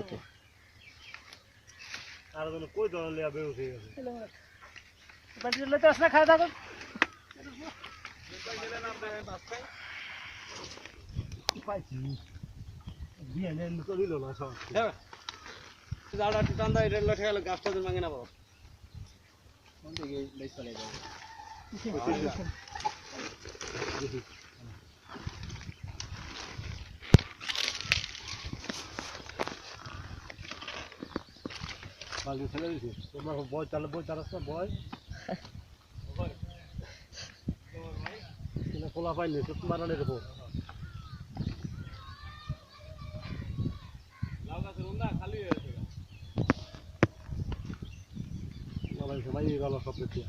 খেতে আর কোন কই ধরলে আবে উঠে গেছে বাড়ি লইতে আসনা খাওয়া দাও পাইছি দিয়ে নেন তো দিল না সব জাড়া টান্দা এটা লটে গেল গাছটা দিন মাঙ্গে না বাবা কোন দিকে লই চলে যাবে বাকি ছেলে দিছি তোমার বয় চালাস না বয় কিনা খোলা পাইনি তো তোমার আনে দেবো লাউ গাছের উন্দা খালি হয়ে গেছে সবাই সবাই গেল সব দেখি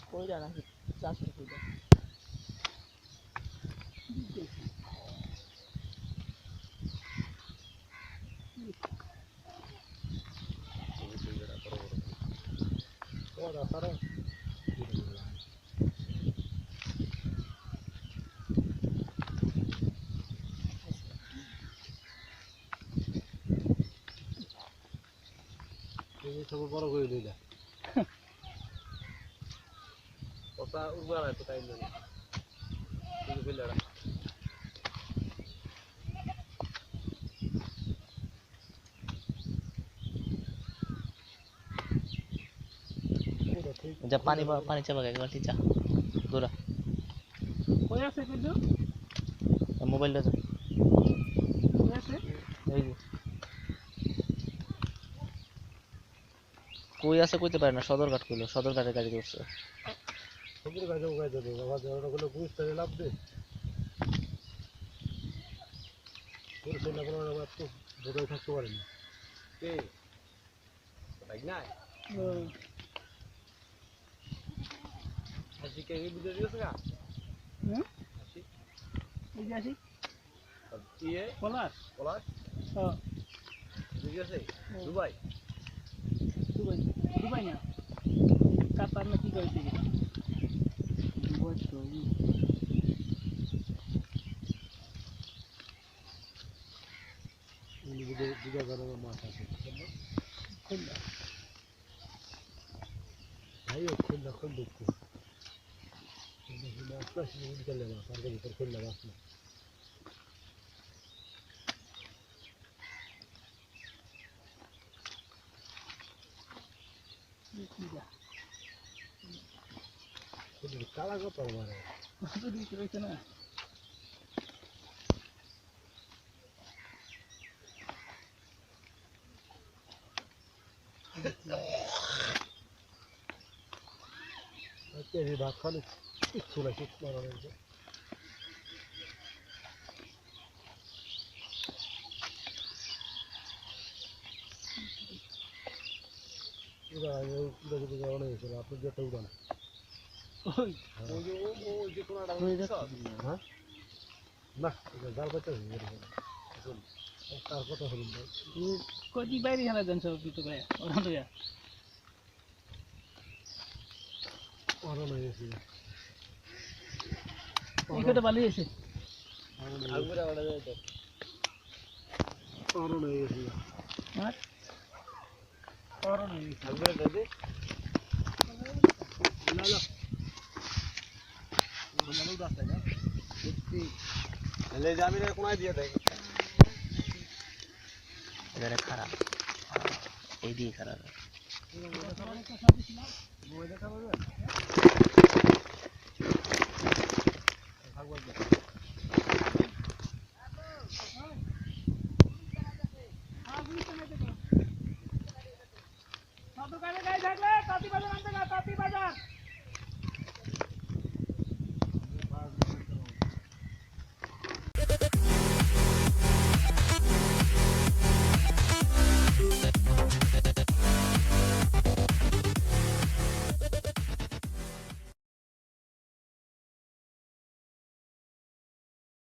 কই জানা চাষ করে দাও ওরা সারা সব বড় করে দিলা কথা উড়বার তো টাইম নেই কিন্তু বিলড়া যা পানি চাপা এক বালতি চা দৌড়া কই আছে কিন্তু মোবাইলটা দে কই আছে এই যে কই আছে কইতে পারে না সদরঘাট কইলো সদরঘাটের গাড়ি করছে সবুজ গাছে উগাই দেবে বাবা ওরা গুলো ঘুষ করে লাভ দে পুরো সেনা কোনো তো বোধহয় থাকতে পারে না কে ভাই না আসি কে ভিডিও দিয়েছে গা আসি এই যে আসি ইয়ে পলাশ পলাশ হ্যাঁ দিয়েছে দুবাই দুবাই দুবাই না কাতার না কি কইছে দুবাই তো দুটো গানের মাছ আছে খুলনা ভাইও খুলনা খুব দুঃখ মাছ নিকালে মাছ আর ভিতর খুলনা মাছ না কালা কত আমার তো দিতে রইছে না তেরি ভাত খালি কিচ্ছু না কিচ্ছু মারা নেই অনেক হয়েছিল আপনার যেটা উড়ান ওই ওই যে কোনটা হ্যাঁ না জাল পাইতে তার কথা হল কই বাইরে হেলা দেন সব কিছু ভাই ওরা তো অরণ হয়ে গেছিল এই কত বালি আছে আগুরা ওড়া যায় তো অরণ হয়ে গেছিল হ্যাঁ অরণ হয়ে গেছিল আগুরা দাদে না না ভালো রাস্তা না সত্যি এলে জামিনে কোনায় দিয়ে দেয় এবারে খারাপ এই দিয়ে খারাপ বই দেখা পাবে